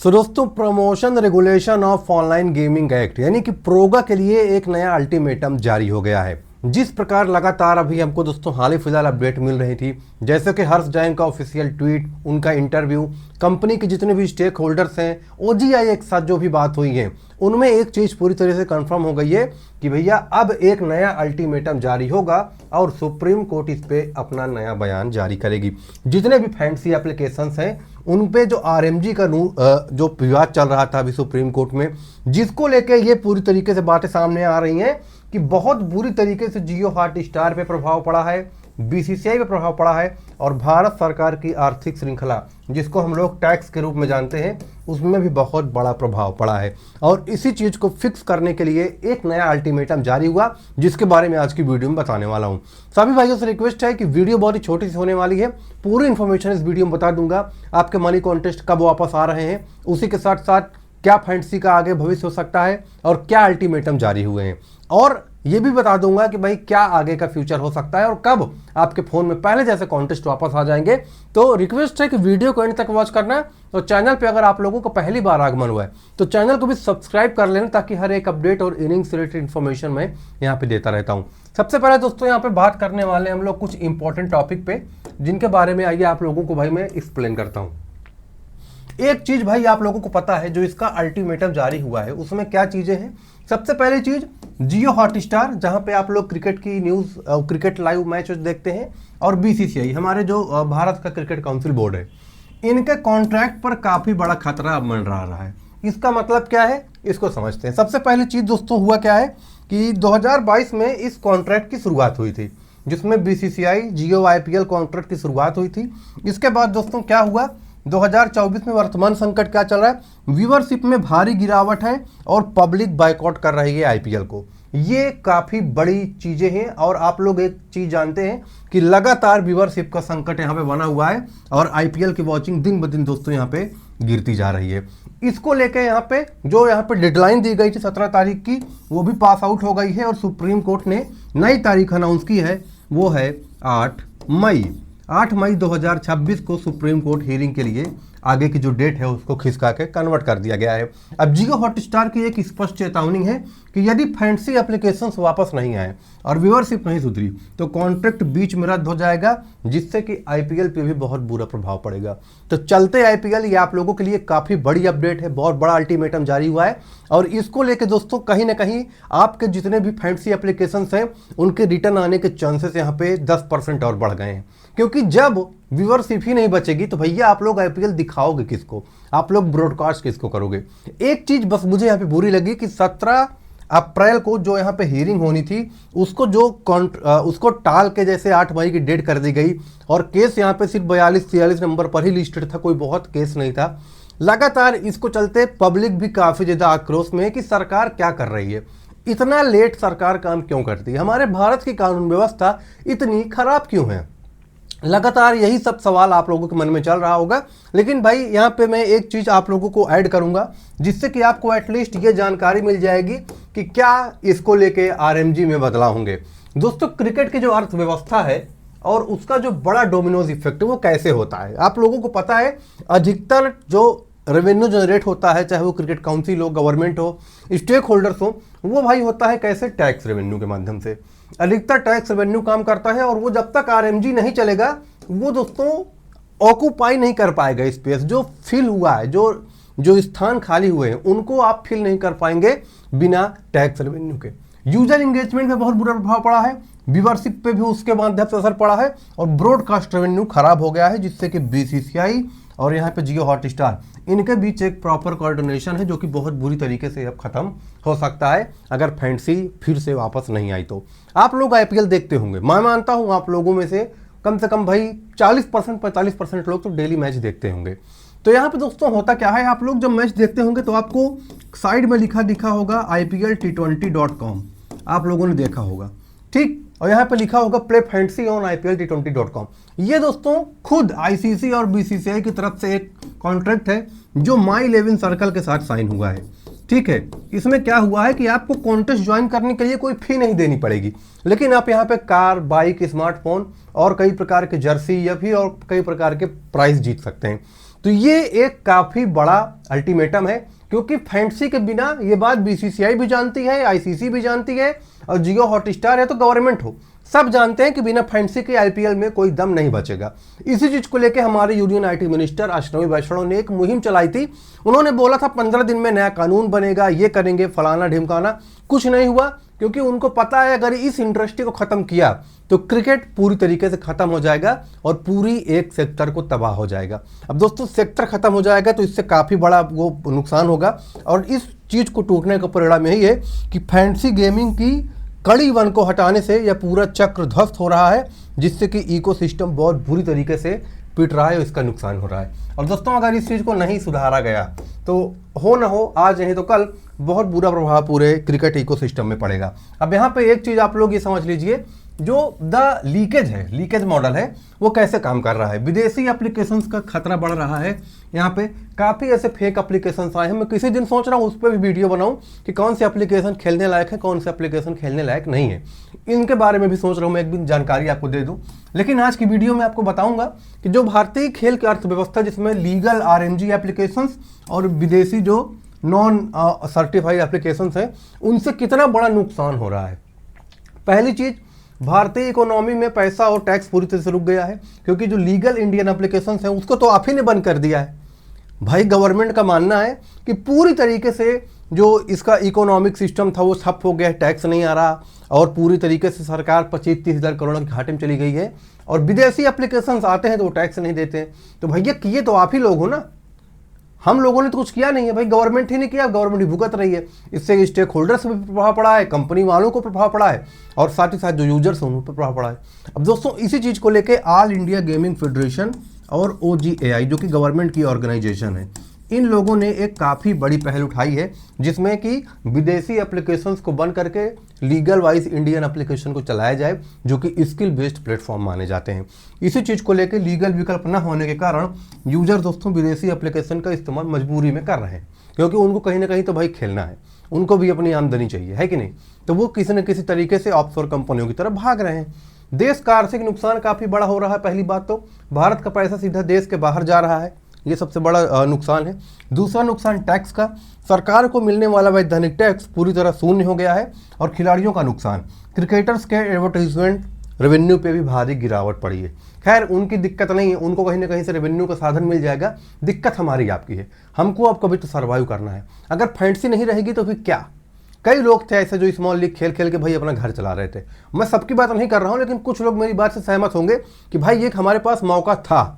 दोस्तों, promotion regulation of online gaming act यानी कि प्रोगा के लिए एक नया अल्टीमेटम जारी हो गया है। जिस प्रकार लगातार अभी हमको दोस्तों हाल ही फिलहाल अपडेट मिल रही थी, जैसे कि हर्ष जैन का ऑफिशियल ट्वीट, उनका इंटरव्यू, कंपनी के जितने भी स्टेक होल्डर्स हैं, ओजीआई एक साथ जो भी बात हुई है, उनमें एक चीज़ पूरी तरह से कंफर्म हो गई है कि भैया अब एक नया अल्टीमेटम जारी होगा और सुप्रीम कोर्ट इस पे अपना नया बयान जारी करेगी। जितने भी फैंसी एप्लीकेशंस हैं उन पे जो आरएमजी का जो विवाद चल रहा था अभी सुप्रीम कोर्ट में, जिसको लेके ये पूरी तरीके से बातें सामने आ रही हैं कि बहुत बुरी तरीके से जियो हॉटस्टार पे प्रभाव पड़ा है, बीसीसीआई पे प्रभाव पड़ा है और भारत सरकार की आर्थिक श्रृंखला जिसको हम लोग टैक्स के रूप में जानते हैं उसमें भी बहुत बड़ा प्रभाव पड़ा है। और इसी चीज़ को फिक्स करने के लिए एक नया अल्टीमेटम जारी हुआ, जिसके बारे में आज की वीडियो में बताने वाला हूं। सभी भाइयों से रिक्वेस्ट है कि वीडियो बहुत ही छोटी सी होने वाली है, पूरी इन्फॉर्मेशन इस वीडियो में बता दूंगा। आपके मनी कॉन्टेस्ट कब वापस आ रहे हैं, उसी के साथ साथ क्या फैंसी का आगे भविष्य हो सकता है और क्या अल्टीमेटम जारी हुए हैं, और ये भी बता दूंगा कि भाई क्या आगे का फ्यूचर हो सकता है और कब आपके फोन में पहले जैसे कॉन्टेस्ट वापस आ जाएंगे। तो रिक्वेस्ट है कि वीडियो को एंड तक वॉच करना है। तो चैनल पे अगर आप लोगों को पहली बार आगमन हुआ है तो चैनल को भी सब्सक्राइब कर लेना, ताकि हर एक अपडेट और इनिंग्स से रिलेटेड इन्फॉर्मेशन मैं यहाँ पे देता रहता हूँ। सबसे पहले दोस्तों यहाँ पे बात करने वाले हम लोग कुछ इंपॉर्टेंट टॉपिक पे, जिनके बारे में आइए आप लोगों को भाई मैं एक्सप्लेन करता हूँ। एक चीज भाई आप लोगों को पता है, जो इसका अल्टीमेटम जारी हुआ है उसमें क्या चीजें हैं। सबसे पहली चीज जियो हॉटस्टार, जहां पे आप लोग क्रिकेट की न्यूज, क्रिकेट लाइव मैच देखते हैं, और बीसीसीआई हमारे जो भारत का क्रिकेट काउंसिल बोर्ड है, इनके कॉन्ट्रैक्ट पर काफी बड़ा खतरा अब मंडरा रहा है। इसका मतलब क्या है, इसको समझते हैं। सबसे पहली चीज दोस्तों हुआ क्या है कि 2022 में इस कॉन्ट्रैक्ट की शुरुआत हुई थी, जिसमें बीसीसीआई जियो आईपीएल कॉन्ट्रैक्ट की शुरुआत हुई थी। इसके बाद दोस्तों क्या हुआ, 2024 में वर्तमान संकट क्या चल रहा है, व्यूअरशिप में भारी गिरावट है और पब्लिक बायकॉट कर रही है आईपीएल को। ये काफ़ी बड़ी चीज़ें हैं और आप लोग एक चीज़ जानते हैं कि लगातार व्यूअरशिप का संकट यहाँ पे बना हुआ है और आईपीएल की वॉचिंग दिन ब दिन दोस्तों यहाँ पे गिरती जा रही है। इसको लेके यहाँ पे डेडलाइन दी गई थी 17 तारीख की, वो भी पास आउट हो गई है और सुप्रीम कोर्ट ने नई तारीख अनाउंस की है, वो है 8 मई 2026 को सुप्रीम कोर्ट हियरिंग के लिए आगे की जो डेट है उसको खिसका के कन्वर्ट कर दिया गया है। अब जियो हॉटस्टार की एक स्पष्ट चेतावनी है कि यदि फैंसी एप्लीकेशंस वापस नहीं आए और व्यूअरशिप नहीं सुधरी तो कॉन्ट्रैक्ट बीच में रद्द हो जाएगा, जिससे कि आईपीएल पे भी बहुत बुरा प्रभाव पड़ेगा। तो चलते आईपीएल, ये आप लोगों के लिए काफ़ी बड़ी अपडेट है, बहुत बड़ा अल्टीमेटम जारी हुआ है और इसको लेके दोस्तों कहीं ना कहीं आपके जितने भी फैंसी एप्लीकेशंस हैं उनके रिटर्न आने के चांसेस यहाँ पे 10% और बढ़ गए हैं। क्योंकि जब व्यूअरशिप ही नहीं बचेगी तो भैया आप लोग आईपीएल दिखाओगे किसको, आप लोग ब्रॉडकास्ट किसको करोगे। एक चीज बस मुझे यहाँ पे बुरी लगी कि 17 अप्रैल को जो यहाँ पे हियरिंग होनी थी उसको टाल के जैसे 8 मई की डेट कर दी गई और केस यहाँ पे सिर्फ 42-43 नंबर पर ही लिस्टेड था, कोई बहुत केस नहीं था। लगातार इसको चलते पब्लिक भी काफी ज्यादा आक्रोश में है कि सरकार क्या कर रही है, इतना लेट सरकार काम क्यों करती है, हमारे भारत की कानून व्यवस्था इतनी खराब क्यों है। लगातार यही सब सवाल आप लोगों के मन में चल रहा होगा, लेकिन भाई यहाँ पे मैं एक चीज़ आप लोगों को ऐड करूँगा जिससे कि आपको एटलीस्ट ये जानकारी मिल जाएगी कि क्या इसको लेके आरएमजी में बदलाव होंगे। दोस्तों, क्रिकेट की जो अर्थव्यवस्था है और उसका जो बड़ा डोमिनोज इफेक्ट है वो कैसे होता है, आप लोगों को पता है। अधिकतर जो रेवेन्यू जनरेट होता है, चाहे वो क्रिकेट काउंसिल हो, गवर्नमेंट हो, स्टेक होल्डर्स हो, वो भाई होता है कैसे, टैक्स रेवेन्यू के माध्यम से। अधिकतर टैक्स रेवेन्यू काम करता है और वो जब तक आरएमजी नहीं चलेगा वो दोस्तों ऑक्यूपाई नहीं कर पाएगा स्पेस जो फिल हुआ है, जो स्थान खाली हुए हैं उनको आप फिल नहीं कर पाएंगे बिना टैक्स रेवेन्यू के। यूजर एंगेजमेंट में बहुत बुरा प्रभाव पड़ा है, व्यूअरशिप पे भी उसके माध्यम से असर पड़ा है और ब्रॉडकास्ट रेवेन्यू खराब हो गया है, जिससे कि बीसीसीआई और यहाँ पे जियो हॉटस्टार इनके बीच एक प्रॉपर कोऑर्डिनेशन है जो कि बहुत बुरी तरीके से अब खत्म हो सकता है अगर फैंसी फिर से वापस नहीं आई तो। आप लोग आईपीएल देखते होंगे, मैं मानता हूँ आप लोगों में से कम भाई 40-45% लोग तो डेली मैच देखते होंगे। तो यहाँ पे दोस्तों होता क्या है, आप लोग जब मैच देखते होंगे तो आपको साइड में लिखा होगा IPL-T20.com, आप लोगों ने देखा होगा, ठीक। और यहाँ पे लिखा होगा प्ले फैंसी ऑन IPL-T20.com। ये दोस्तों खुद आईसीसी और बीसीसीआई की तरफ से एक कॉन्ट्रैक्ट है जो माई 11 सर्कल के साथ साइन हुआ है, ठीक है। इसमें क्या हुआ है कि आपको कॉन्टेस्ट ज्वाइन करने के लिए कोई फी नहीं देनी पड़ेगी, लेकिन आप यहाँ पे कार, बाइक, स्मार्टफोन और कई प्रकार के जर्सी या फिर और कई प्रकार के प्राइज जीत सकते हैं। तो ये एक काफ़ी बड़ा अल्टीमेटम है, क्योंकि फैंटेसी के बिना, ये बात बीसीसीआई भी जानती है, आईसीसी भी जानती है, और जियो हॉटस्टार है तो गवर्नमेंट हो, सब जानते हैं कि बिना फैंटेसी के आईपीएल में कोई दम नहीं बचेगा। इसी चीज को लेकर हमारे यूनियन आईटी मिनिस्टर अश्विनी वैष्णव ने एक मुहिम चलाई थी। उन्होंने बोला था 15 दिन में नया कानून बनेगा, ये करेंगे, फलाना ढिमकाना। कुछ नहीं हुआ, क्योंकि उनको पता है अगर इस इंडस्ट्री को खत्म किया तो क्रिकेट पूरी तरीके से खत्म हो जाएगा और पूरी एक सेक्टर को तबाह हो जाएगा। अब दोस्तों, सेक्टर खत्म हो जाएगा तो इससे काफी बड़ा वो नुकसान होगा, और इस चीज को टूटने का परिणाम यही है कि फैंटेसी गेमिंग की कड़ी वन को हटाने से यह पूरा चक्र ध्वस्त हो रहा है, जिससे कि इकोसिस्टम बहुत बुरी तरीके से पिट रहा है और इसका नुकसान हो रहा है। और दोस्तों, अगर इस चीज़ को नहीं सुधारा गया तो हो ना हो, आज नहीं तो कल बहुत बुरा प्रभाव पूरे क्रिकेट इकोसिस्टम में पड़ेगा। अब यहाँ पे एक चीज़ आप लोग ये समझ लीजिए, जो द लीकेज मॉडल है वो कैसे काम कर रहा है। विदेशी एप्लीकेशंस का खतरा बढ़ रहा है। यहाँ पे काफ़ी ऐसे फेक एप्लीकेशंस आए हैं। मैं किसी दिन सोच रहा हूँ उस पर भी वीडियो बनाऊँ कि कौन से एप्लीकेशन खेलने लायक है, कौन से एप्लीकेशन खेलने लायक नहीं है। इनके बारे में भी सोच रहा हूँ मैं एक दिन जानकारी आपको दे दूँ। लेकिन आज की वीडियो में आपको बताऊंगा कि जो भारतीय खेल की अर्थव्यवस्था, जिसमें लीगल आरएमजी एप्लीकेशंस और विदेशी जो नॉन सर्टिफाइड एप्लीकेशंस हैं, उनसे कितना बड़ा नुकसान हो रहा है। पहली चीज़, भारतीय इकोनॉमी में पैसा और टैक्स पूरी तरह से रुक गया है, क्योंकि जो लीगल इंडियन एप्लीकेशंस हैं उसको तो आप ही ने बंद कर दिया है। भाई, गवर्नमेंट का मानना है कि पूरी तरीके से जो इसका इकोनॉमिक सिस्टम था वो ठप हो गया है, टैक्स नहीं आ रहा, और पूरी तरीके से सरकार 25-30 हज़ार करोड़ के घाटे में चली गई है। और विदेशी एप्लीकेशंस आते हैं तो वो टैक्स नहीं देते हैं। तो भैया, किए तो आप ही लोग हो ना, हम लोगों ने तो कुछ किया नहीं है भाई, गवर्नमेंट ही ने किया, गवर्नमेंट ही भुगत रही है। इससे स्टेक होल्डर्स पर प्रभाव पड़ा है, कंपनी वालों को प्रभाव पड़ा है, और साथ ही साथ जो यूजर्स हैं उन पर प्रभाव पड़ा है। अब दोस्तों, इसी चीज़ को लेके ऑल इंडिया गेमिंग फेडरेशन और OGAI, जो कि गवर्नमेंट की ऑर्गेनाइजेशन है, इन लोगों ने एक काफ़ी बड़ी पहल उठाई है, जिसमें कि विदेशी एप्लीकेशंस को बंद करके लीगल वाइज इंडियन एप्लीकेशन को चलाया जाए, जो कि स्किल बेस्ड प्लेटफॉर्म माने जाते हैं। इसी चीज़ को लेकर लीगल विकल्प न होने के कारण यूजर दोस्तों विदेशी एप्लीकेशन का इस्तेमाल मजबूरी में कर रहे हैं, क्योंकि उनको कहीं ना कहीं तो भाई खेलना है, उनको भी अपनी आमदनी चाहिए, है कि नहीं। तो वो किसी न किसी तरीके से ऑफशोर कंपनियों की तरफ भाग रहे हैं। देश का आर्थिक नुकसान काफ़ी बड़ा हो रहा है। पहली बात तो भारत का पैसा सीधा देश के बाहर जा रहा है, ये सबसे बड़ा नुकसान है। दूसरा नुकसान टैक्स का, सरकार को मिलने वाला वैधानिक टैक्स पूरी तरह शून्य हो गया है। और खिलाड़ियों का नुकसान, क्रिकेटर्स के एडवर्टाइजमेंट रेवेन्यू पे भी भारी गिरावट पड़ी है। खैर, उनकी दिक्कत नहीं है, उनको कहीं ना कहीं से रेवेन्यू का साधन मिल जाएगा। दिक्कत हमारी आपकी है, हमको अब कभी तो सर्वाइव करना है। अगर फैंटेसी नहीं रहेगी तो फिर क्या। कई लोग थे ऐसे जो स्मॉल लीग खेल खेल के भाई अपना घर चला रहे थे। मैं सबकी बात नहीं कर रहा हूँ, लेकिन कुछ लोग मेरी बात से सहमत होंगे कि भाई एक हमारे पास मौका था,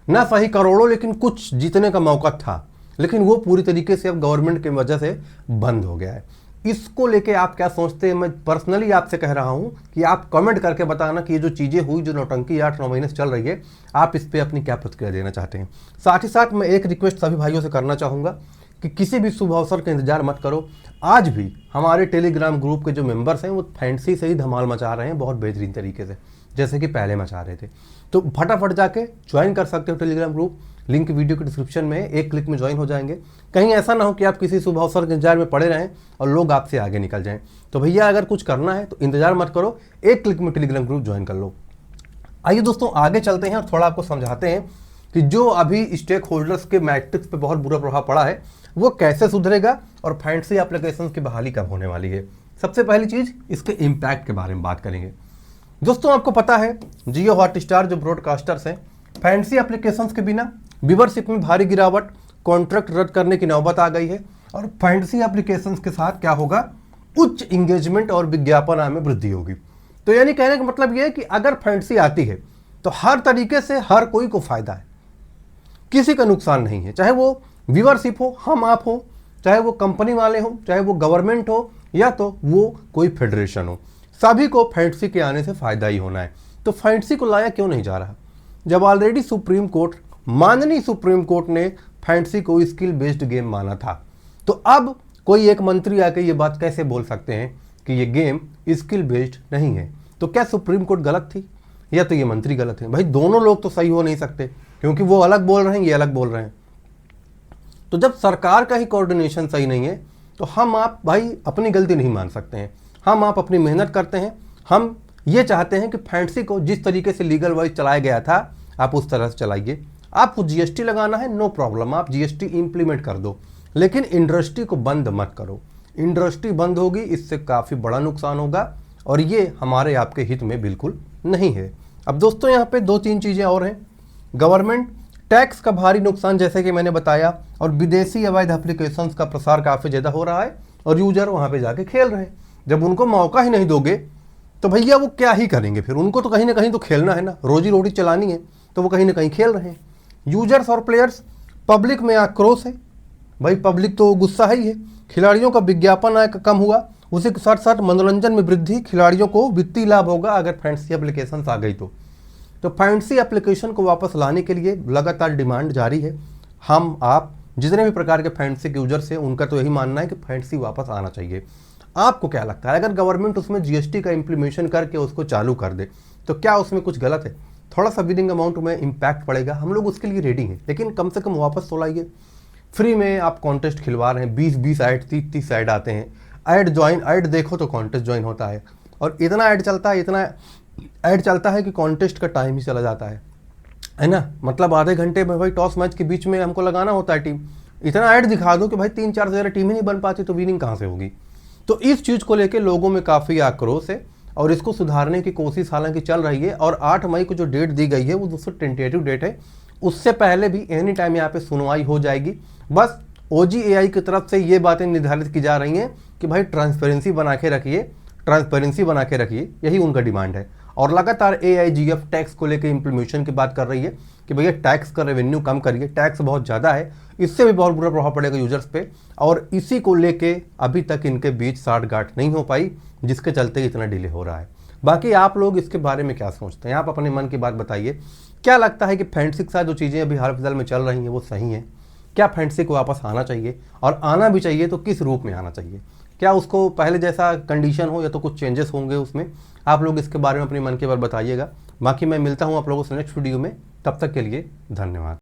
ना सही करोड़ों लेकिन कुछ जीतने का मौका था, लेकिन वो पूरी तरीके से अब गवर्नमेंट की वजह से बंद हो गया है। इसको लेके आप क्या सोचते हैं? मैं पर्सनली आपसे कह रहा हूं कि आप कमेंट करके बताना कि ये जो चीज़ें हुई, जो नौटंकी 8-9 महीने से चल रही है, आप इस पर अपनी क्या प्रतिक्रिया देना चाहते हैं। साथ ही साथ मैं एक रिक्वेस्ट सभी भाइयों से करना चाहूँगा कि किसी भी शुभ अवसर का इंतजार मत करो। आज भी हमारे टेलीग्राम ग्रुप के जो मेंबर्स हैं वो फैंटेसी से ही धमाल मचा रहे हैं, बहुत बेहतरीन तरीके से, जैसे कि पहले मचा रहे थे। तो फटाफट जाके ज्वाइन कर सकते हो टेलीग्राम ग्रुप, लिंक वीडियो के डिस्क्रिप्शन में है, एक क्लिक में ज्वाइन हो जाएंगे। कहीं ऐसा ना हो कि आप किसी शुभ अवसर के इंतजार में पड़े रहें और लोग आपसे आगे निकल जाएं। तो भैया, अगर कुछ करना है तो इंतजार मत करो, एक क्लिक में टेलीग्राम ग्रुप ज्वाइन कर लो। आइए दोस्तों, आगे चलते हैं और थोड़ा आपको समझाते हैं कि जो अभी स्टेक होल्डर्स के मैट्रिक्स पे बहुत बुरा प्रभाव पड़ा है वो कैसे सुधरेगा और फैंटेसी एप्लीकेशन की बहाली कब होने वाली है। सबसे पहली चीज़, इसके इम्पैक्ट के बारे में बात करेंगे। दोस्तों, आपको पता है जियो हॉटस्टार जो ब्रॉडकास्टर्स हैं, फैंटेसी एप्लीकेशंस के बिना व्यूवरशिप में भारी गिरावट, कॉन्ट्रैक्ट रद्द करने की नौबत आ गई है। और फैंटेसी एप्लीकेशंस के साथ क्या होगा, उच्च इंगेजमेंट और विज्ञापन आय में वृद्धि होगी। तो यानी कहने का मतलब यह है कि अगर फैंटेसी आती है तो हर तरीके से हर कोई को फायदा है, किसी का नुकसान नहीं है। चाहे वो व्यूवरशिप हो, हम आप हो, चाहे वो कंपनी वाले हो, चाहे वो गवर्नमेंट हो, या तो वो कोई फेडरेशन हो, सभी को फैंटेसी के आने से फायदा ही होना है। तो फैंटेसी को लाया क्यों नहीं जा रहा, जब ऑलरेडी सुप्रीम कोर्ट, माननीय सुप्रीम कोर्ट ने फैंटेसी को स्किल बेस्ड गेम माना था। तो अब कोई एक मंत्री आके ये बात कैसे बोल सकते हैं कि ये गेम स्किल बेस्ड नहीं है। तो क्या सुप्रीम कोर्ट गलत थी या तो ये मंत्री गलत है? भाई, दोनों लोग तो सही हो नहीं सकते, क्योंकि वो अलग बोल रहे हैं, ये अलग बोल रहे हैं। तो जब सरकार का ही कोऑर्डिनेशन सही नहीं है तो हम आप भाई अपनी गलती नहीं मान सकते हैं। हम आप अपनी मेहनत करते हैं, हम ये चाहते हैं कि फैंटेसी को जिस तरीके से लीगल वाइज चलाया गया था आप उस तरह से चलाइए। आपको जीएसटी लगाना है, नो प्रॉब्लम, आप जीएसटी इंप्लीमेंट कर दो, लेकिन इंडस्ट्री को बंद मत करो। इंडस्ट्री बंद होगी, इससे काफ़ी बड़ा नुकसान होगा और ये हमारे आपके हित में बिल्कुल नहीं है। अब दोस्तों यहाँ पे 2-3 चीज़ें और हैं। गवर्नमेंट टैक्स का भारी नुकसान, जैसे कि मैंने बताया, और विदेशी अवैध एप्लीकेशंस का प्रसार काफ़ी ज़्यादा हो रहा है और यूजर वहाँ पे जाके खेल रहे हैं। जब उनको मौका ही नहीं दोगे तो भैया वो क्या ही करेंगे फिर, उनको तो कहीं ना कहीं तो खेलना है ना, रोजी रोटी चलानी है, तो वो कहीं ना कहीं खेल रहे हैं। यूजर्स और प्लेयर्स, पब्लिक में आक्रोश है, भाई पब्लिक तो गुस्सा है ही है। खिलाड़ियों का विज्ञापन आय कम हुआ, उसी के साथ साथ मनोरंजन में वृद्धि, खिलाड़ियों को वित्तीय लाभ होगा अगर फैंसी एप्लीकेशन आ गई तो फैंसी एप्लीकेशन को वापस लाने के लिए लगातार डिमांड जारी है। हम आप जितने भी प्रकार के फैंसी यूजर्स हैं उनका तो यही मानना है कि फैंसी वापस आना चाहिए। आपको क्या लगता है, अगर गवर्नमेंट उसमें जीएसटी का इम्प्लीमेशन करके उसको चालू कर दे तो क्या उसमें कुछ गलत है? थोड़ा सा विनिंग अमाउंट में इम्पैक्ट पड़ेगा, हम लोग उसके लिए रेडी हैं, लेकिन कम से कम वापस तो लाइए। फ्री में आप कॉन्टेस्ट खिलवा रहे हैं, 20-20 ऐड, 30-30 ऐड आते हैं। ऐड देखो तो कॉन्टेस्ट ज्वाइन होता है, और इतना ऐड चलता है कि कॉन्टेस्ट का टाइम ही चला जाता है ना। मतलब आधे घंटे में भाई टॉस मैच के बीच में हमको लगाना होता है टीम, इतना ऐड दिखा दो कि भाई 3-4 से ज़्यादा टीम ही नहीं बन पाती, तो विनिंग कहाँ से होगी? तो इस चीज़ को लेकर लोगों में काफ़ी आक्रोश है और इसको सुधारने की कोशिश हालांकि चल रही है। और 8 मई को जो डेट दी गई है वो दोस्तों टेंटेटिव डेट है, उससे पहले भी एनी टाइम यहाँ पे सुनवाई हो जाएगी। बस OGAI की तरफ से ये बातें निर्धारित की जा रही हैं कि भाई ट्रांसपेरेंसी बना के रखिए, यही उनका डिमांड है। और लगातार AIGF टैक्स को लेकर इम्प्लीमेशन की बात कर रही है कि भैया टैक्स का रेवेन्यू कम करिए, टैक्स बहुत ज़्यादा है, इससे भी बहुत बुरा प्रभाव पड़ेगा यूजर्स पे। और इसी को लेके अभी तक इनके बीच साठगांठ नहीं हो पाई, जिसके चलते इतना डिले हो रहा है। बाकी आप लोग इसके बारे में क्या सोचते हैं? आप अपने मन की बात बताइए। क्या लगता है कि फैंसी के साथ जो चीज़ें अभी हाल फिलहाल में चल रही हैं वो सही हैं? क्या फैंसी को वापस आना चाहिए, और आना भी चाहिए तो किस रूप में आना चाहिए? क्या उसको पहले जैसा कंडीशन हो या तो कुछ चेंजेस होंगे उसमें? आप लोग इसके बारे में अपने मन की बात बताइएगा। बाकी मैं मिलता हूँ आप लोगों से नेक्स्ट वीडियो में, तब तक के लिए धन्यवाद।